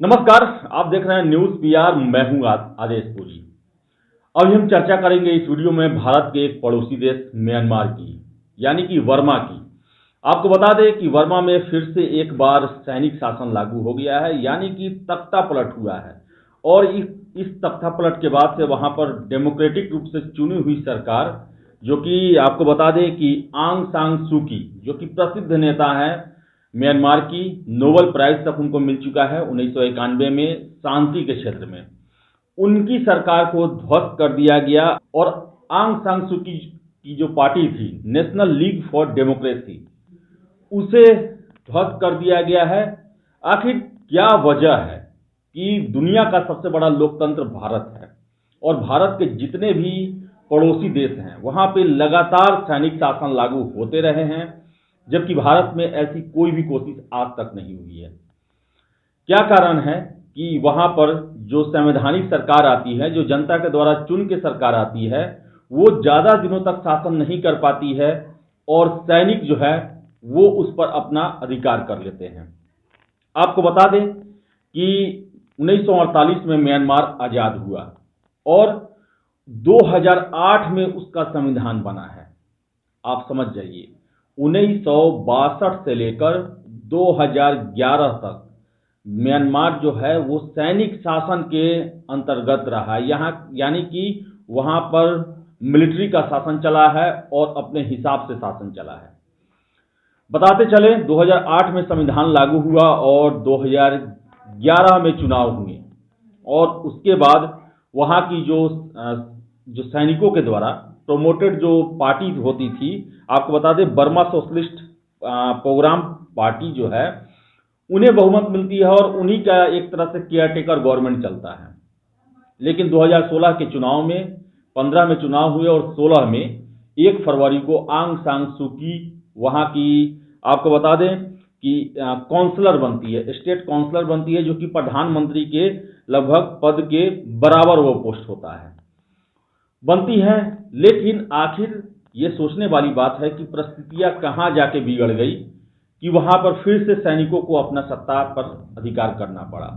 नमस्कार, आप देख रहे हैं न्यूज पीआर। मैं हूं आदेश पुरी। अभी हम चर्चा करेंगे इस वीडियो में भारत के एक पड़ोसी देश म्यांमार की, यानी कि वर्मा की। आपको बता दें कि वर्मा में फिर से एक बार सैनिक शासन लागू हो गया है, यानी कि तख्ता पलट हुआ है। और इस तख्ता पलट के बाद से वहां पर डेमोक्रेटिक रूप से चुनी हुई सरकार, जो कि आपको बता दें कि आंग सांग सू की, जो कि प्रसिद्ध नेता है म्यांमार की, नोबेल प्राइज तक उनको मिल चुका है 1991 में शांति के क्षेत्र में। उनकी सरकार को ध्वस्त कर दिया गया और आंग सांग सू की जो पार्टी थी, नेशनल लीग फॉर डेमोक्रेसी, उसे ध्वस्त कर दिया गया है। आखिर क्या वजह है कि दुनिया का सबसे बड़ा लोकतंत्र भारत है और भारत के जितने भी पड़ोसी देश हैं वहां पे लगातार सैनिक शासन लागू होते रहे हैं, जबकि भारत में ऐसी कोई भी कोशिश आज तक नहीं हुई है। क्या कारण है कि वहां पर जो संवैधानिक सरकार आती है, जो जनता के द्वारा चुन के सरकार आती है, वो ज्यादा दिनों तक शासन नहीं कर पाती है और सैनिक जो है वो उस पर अपना अधिकार कर लेते हैं। आपको बता दें कि 1948 में म्यांमार आजाद हुआ और 2008 में उसका संविधान बना है। आप समझ जाइए, 1962 से लेकर 2011 तक म्यांमार जो है वो सैनिक शासन के अंतर्गत रहा है। यहाँ यानी कि वहां पर मिलिट्री का शासन चला है और अपने हिसाब से शासन चला है। बताते चले, 2008 में संविधान लागू हुआ और 2011 में चुनाव हुए और उसके बाद वहां की जो सैनिकों के द्वारा प्रोमोटेड जो पार्टी होती थी, आपको बता दें बर्मा सोशलिस्ट प्रोग्राम पार्टी जो है, उन्हें बहुमत मिलती है और उन्हीं का एक तरह से केयरटेकर गवर्नमेंट चलता है। लेकिन 2016 के चुनाव में 15 में चुनाव हुए और 16 में 1 फरवरी को आंग सांग सू की वहां की, आपको बता दें कि काउंसलर बनती है, स्टेट काउंसलर बनती है, जो कि प्रधानमंत्री के लगभग पद के बराबर वो पोस्ट होता है, बनती है। लेकिन आखिर ये सोचने वाली बात है कि परिस्थितियां कहां जाके बिगड़ गई कि वहां पर फिर से सैनिकों को अपना सत्ता पर अधिकार करना पड़ा।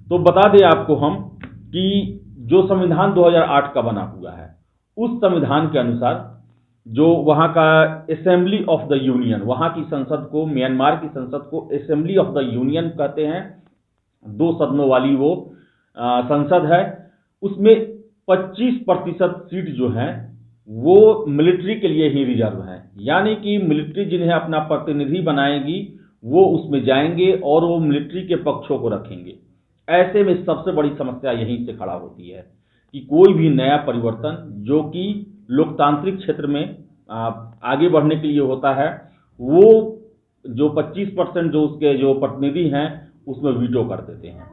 तो बता दें आपको हम कि जो संविधान 2008 का बना हुआ है, उस संविधान के अनुसार जो वहां का असेंबली ऑफ द यूनियन, वहां की संसद को, म्यांमार की संसद को असेंबली ऑफ द यूनियन कहते हैं, 2 सदनों वाली वो संसद है। उसमें 25% सीट जो है वो मिलिट्री के लिए ही रिजर्व है, यानी कि मिलिट्री जिन्हें अपना प्रतिनिधि बनाएगी वो उसमें जाएंगे और वो मिलिट्री के पक्षों को रखेंगे। ऐसे में सबसे बड़ी समस्या यहीं से खड़ा होती है कि कोई भी नया परिवर्तन जो कि लोकतांत्रिक क्षेत्र में आगे बढ़ने के लिए होता है, वो जो 25% जो उसके जो प्रतिनिधि हैं उसमें वीटो कर देते हैं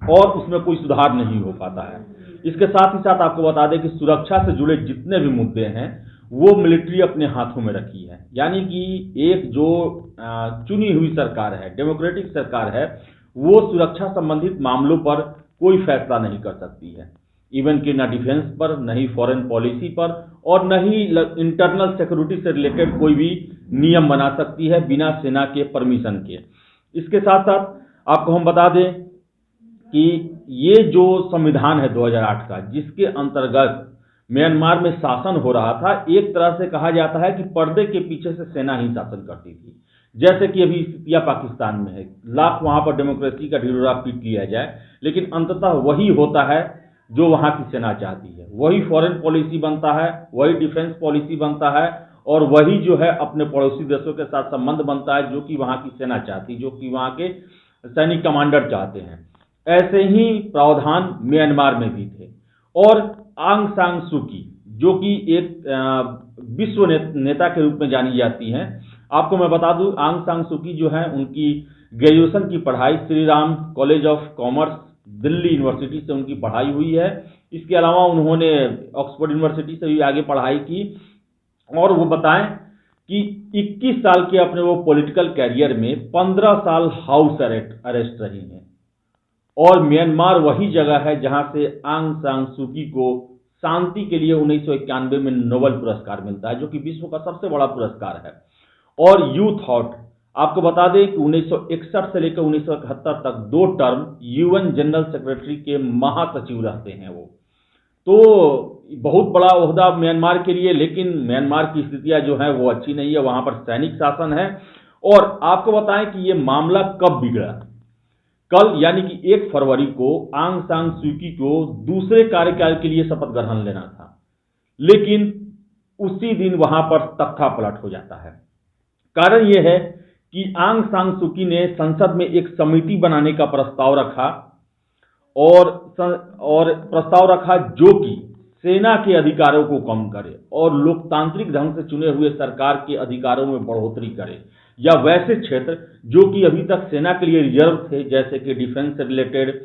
और उसमें कोई सुधार नहीं हो पाता है। इसके साथ ही साथ आपको बता दें कि सुरक्षा से जुड़े जितने भी मुद्दे हैं वो मिलिट्री अपने हाथों में रखी है, यानी कि एक जो चुनी हुई सरकार है, डेमोक्रेटिक सरकार है, वो सुरक्षा संबंधित मामलों पर कोई फैसला नहीं कर सकती है। इवन कि न डिफेंस पर, न ही फॉरेन पॉलिसी पर और न ही इंटरनल सिक्योरिटी से रिलेटेड कोई भी नियम बना सकती है बिना सेना के परमिशन के। इसके साथ साथ आपको हम बता दें कि ये जो संविधान है 2008 का, जिसके अंतर्गत म्यांमार में शासन हो रहा था, एक तरह से कहा जाता है कि पर्दे के पीछे से सेना ही शासन करती थी। जैसे कि अभी स्थितियां पाकिस्तान में है, लाख वहां पर डेमोक्रेसी का ढिढोरा पीट लिया जाए, लेकिन अंततः वही होता है जो वहां की सेना चाहती है, वही फॉरेन पॉलिसी बनता है, वही डिफेंस पॉलिसी बनता है और वही जो है अपने पड़ोसी देशों के साथ संबंध बनता है जो कि वहां की सेना चाहती, जो कि वहां के सैनिक कमांडर चाहते हैं। ऐसे ही प्रावधान म्यांमार में भी थे और आंग सांग सू की, जो कि एक विश्व नेता के रूप में जानी जाती हैं। आपको मैं बता दूं, आंग सांग सू की जो है, उनकी ग्रेजुएशन की पढ़ाई Shri Ram college of commerce Delhi university से उनकी पढ़ाई हुई है। इसके अलावा उन्होंने ऑक्सफोर्ड यूनिवर्सिटी से भी आगे पढ़ाई की और वो बताएं कि 21 साल के अपने वो पॉलिटिकल कैरियर में 15 साल हाउस अरेस्ट रही हैं और म्यांमार वही जगह है जहां से आंग सांग सू की को शांति के लिए 1991 में नोबेल पुरस्कार मिलता है, जो कि विश्व का सबसे बड़ा पुरस्कार है। और यू थॉट, आपको बता दें कि 1961 से लेकर 1971 तक 2 टर्म यूएन जनरल सेक्रेटरी के महासचिव रहते हैं वो। तो बहुत बड़ा ओहदा म्यांमार के लिए, लेकिन म्यांमार की स्थितियां जो हैं वो अच्छी नहीं है, वहां पर सैनिक शासन है। और आपको बताएं कि ये मामला कब बिगड़ा। कल यानी कि 1 फरवरी को आंग सान सूकी को दूसरे कार्यकाल के लिए शपथ ग्रहण लेना था, लेकिन उसी दिन वहां पर तख्ता पलट हो जाता है। कारण यह है कि आंग सान सूकी ने संसद में एक समिति बनाने का प्रस्ताव रखा और प्रस्ताव रखा जो कि सेना के अधिकारों को कम करे और लोकतांत्रिक ढंग से चुने हुए सरकार के अधिकारों में बढ़ोतरी करे, या वैसे क्षेत्र जो कि अभी तक सेना के लिए रिजर्व थे, जैसे कि डिफेंस से रिलेटेड,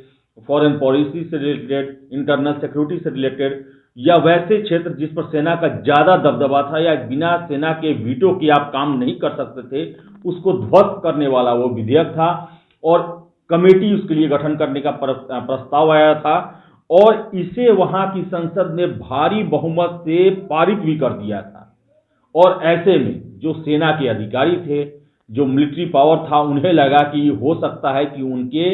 फॉरेन पॉलिसी से रिलेटेड, इंटरनल सिक्योरिटी से रिलेटेड, या वैसे क्षेत्र जिस पर सेना का ज्यादा दबदबा था या बिना सेना के वीटो के आप काम नहीं कर सकते थे, उसको ध्वस्त करने वाला वो विधेयक था। और कमेटी उसके लिए गठन करने का प्रस्ताव आया था और इसे वहां की संसद ने भारी बहुमत से पारित भी कर दिया था। और ऐसे में जो सेना के अधिकारी थे, जो मिलिट्री पावर था, उन्हें लगा कि हो सकता है कि उनके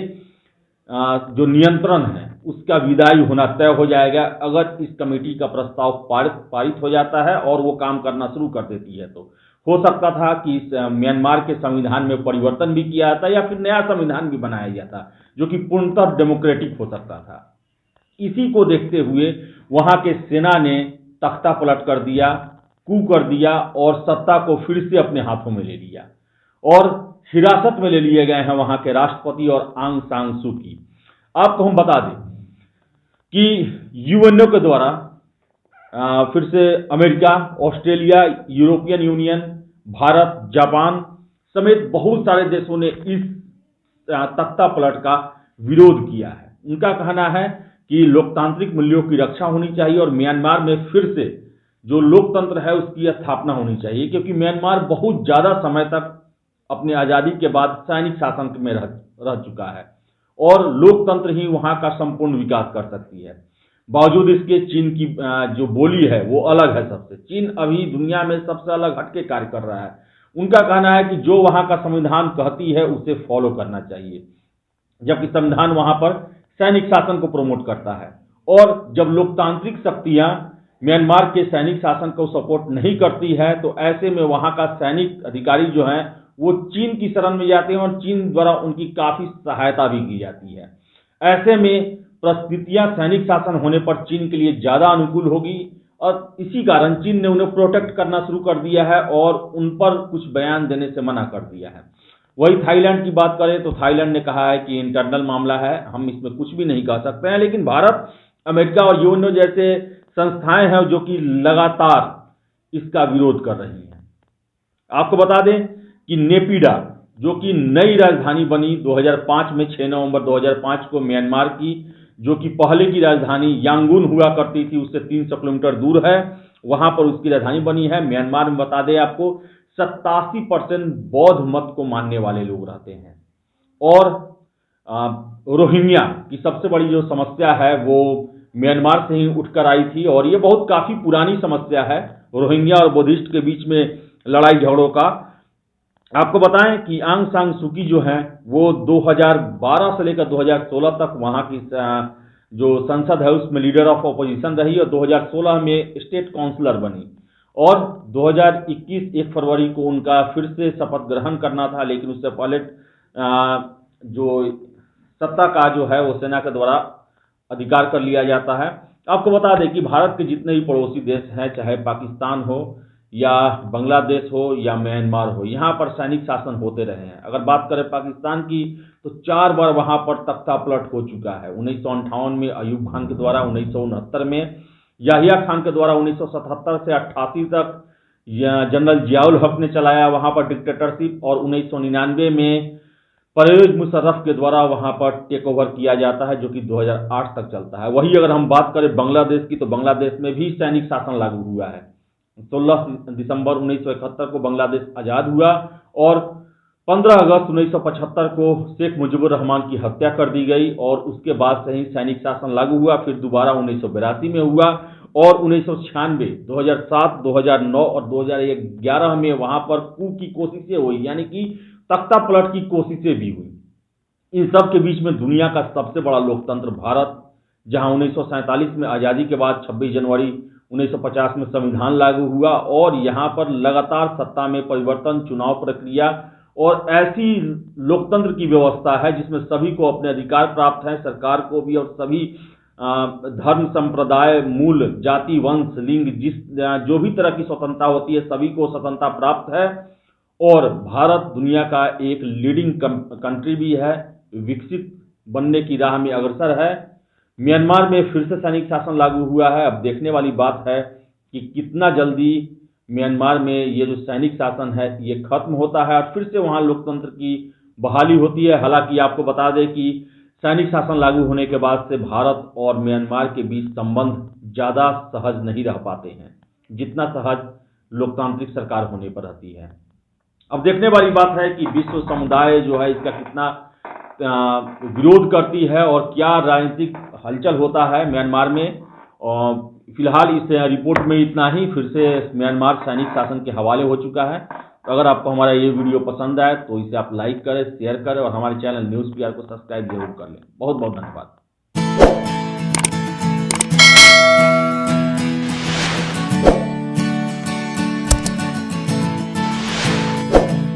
जो नियंत्रण है उसका विदाई होना तय हो जाएगा अगर इस कमेटी का प्रस्ताव पारित हो जाता है और वो काम करना शुरू कर देती है। तो हो सकता था कि म्यांमार के संविधान में परिवर्तन भी किया जाता या फिर नया संविधान भी बनाया जाता जो कि पूर्णतः डेमोक्रेटिक हो सकता था। इसी को देखते हुए वहां के सेना ने तख्ता पलट कर दिया, कू कर दिया और सत्ता को फिर से अपने हाथों में ले लिया और हिरासत में ले लिए गए हैं वहां के राष्ट्रपति और आंग सान सू की। आपको हम बता दें कि यूएनओ के द्वारा फिर से America, Australia, European union, Bharat, Japan समेत बहुत सारे देशों ने इस तख्ता पलट का विरोध किया है। उनका कहना है कि लोकतांत्रिक मूल्यों की रक्षा होनी चाहिए और म्यांमार में फिर से जो लोकतंत्र है उसकी स्थापना होनी चाहिए, क्योंकि म्यांमार बहुत ज्यादा समय तक अपने आजादी के बाद सैनिक शासन में रह चुका है और लोकतंत्र ही वहां का संपूर्ण विकास कर सकती है। बावजूद इसके चीन की जो बोली है वो अलग है सबसे। चीन अभी दुनिया में सबसे अलग हटके कार्य कर रहा है। उनका कहना है कि जो वहां का संविधान कहती है उसे फॉलो करना चाहिए, जबकि संविधान वहां पर सैनिक शासन को प्रमोट करता है। और जब लोकतांत्रिक शक्तियां म्यांमार के सैनिक शासन को सपोर्ट नहीं करती है तो ऐसे में वहां का सैनिक अधिकारी जो हैं वो चीन की शरण में जाते हैं और चीन द्वारा उनकी काफी सहायता भी की जाती है। ऐसे में परिस्थितियां सैनिक शासन होने पर चीन के लिए ज्यादा अनुकूल होगी और इसी कारण चीन ने उन्हें प्रोटेक्ट करना शुरू कर दिया है और उन पर कुछ बयान देने से मना कर दिया है। वही थाईलैंड की बात करें तो थाईलैंड ने कहा है कि इंटरनल मामला है, हम इसमें कुछ भी नहीं कह सकते हैं, लेकिन भारत, अमेरिका और यूएनओ जैसे संस्थाएं हैं जो कि लगातार इसका विरोध कर रही हैं। आपको बता दें कि नेपिडा जो कि नई राजधानी बनी 2005 में, 6 नवंबर 2005 को म्यांमार की, जो कि पहले की राजधानी यांगून हुआ करती थी उससे 300 किलोमीटर दूर है, वहां पर उसकी राजधानी बनी है। म्यांमार में बता दें आपको 87% बौद्ध मत को मानने वाले लोग रहते हैं और रोहिंग्या की सबसे बड़ी जो समस्या है वो म्यांमार से ही उठकर आई थी और ये बहुत काफी पुरानी समस्या है रोहिंग्या और बुद्धिस्ट के बीच में लड़ाई झगड़ों का। आपको बताएं कि आंग सान सू की जो है वो 2012 से लेकर 2016 तक वहां की जो संसद है उसमें लीडर ऑफ ऑपोजिशन रही और 2016 में स्टेट काउंसलर बनी और 2021 1 फरवरी को उनका फिर से शपथ ग्रहण करना था, लेकिन उससे पहले जो सत्ता का जो है वो सेना के द्वारा अधिकार कर लिया जाता है। आपको बता दें कि भारत के जितने भी पड़ोसी देश हैं, चाहे पाकिस्तान हो या बांग्लादेश हो या म्यांमार हो, यहाँ पर सैनिक शासन होते रहे हैं। अगर बात करें पाकिस्तान की तो 4 बार वहां पर तख्ता पलट हो चुका है। 1958 में अयूब खान के द्वारा, 1969 में याहिया खान के द्वारा, 1977 से 88 तक जनरल जियाउल हक ने चलाया वहां पर डिक्टेटरशिप और 1999 में परवेज मुशर्रफ के द्वारा वहां पर टेक ओवर किया जाता है जो कि 2008 तक चलता है। वही अगर हम बात करें बांग्लादेश की तो बांग्लादेश में भी सैनिक शासन लागू हुआ है। 16 दिसंबर 1971 को बांग्लादेश आजाद हुआ और 15 अगस्त 1975 को शेख मुजीबुर रहमान की हत्या कर दी गई और उसके बाद से ही सैनिक शासन लागू हुआ। फिर दोबारा 1982 में हुआ और 1996, 2007, 2009 और 2011 में वहां पर कू की कोशिशें हुई, यानी कि तख्ता पलट की कोशिशें भी हुई। इन सब के बीच में दुनिया का सबसे बड़ा लोकतंत्र भारत, जहां 1947 में आज़ादी के बाद 26 जनवरी 1950 में संविधान लागू हुआ और यहाँ पर लगातार सत्ता में परिवर्तन, चुनाव प्रक्रिया और ऐसी लोकतंत्र की व्यवस्था है जिसमें सभी को अपने अधिकार प्राप्त हैं, सरकार को भी, और सभी धर्म, संप्रदाय, मूल, जाति, वंश, लिंग, जो भी तरह की स्वतंत्रता होती है सभी को स्वतंत्रता प्राप्त है। और भारत दुनिया का एक लीडिंग कंट्री भी है, विकसित बनने की राह में अग्रसर है। म्यांमार में फिर से सैनिक शासन लागू हुआ है। अब देखने वाली बात है कि कितना जल्दी म्यांमार में ये जो सैनिक शासन है ये खत्म होता है और फिर से वहाँ लोकतंत्र की बहाली होती है। हालांकि आपको बता दें कि सैनिक शासन लागू होने के बाद से भारत और म्यांमार के बीच संबंध ज़्यादा सहज नहीं रह पाते हैं जितना सहज लोकतांत्रिक सरकार होने पर रहती है। अब देखने वाली बात है कि विश्व समुदाय जो है इसका कितना विरोध करती है और क्या राजनीतिक हलचल होता है म्यांमार में। और फिलहाल इस रिपोर्ट में इतना ही। फिर से म्यांमार सैनिक शासन के हवाले हो चुका है। तो अगर आपको हमारा ये वीडियो पसंद आए तो इसे आप लाइक करें, शेयर करें और हमारे चैनल न्यूज़ पीआर को सब्सक्राइब जरूर कर लें। बहुत बहुत धन्यवाद।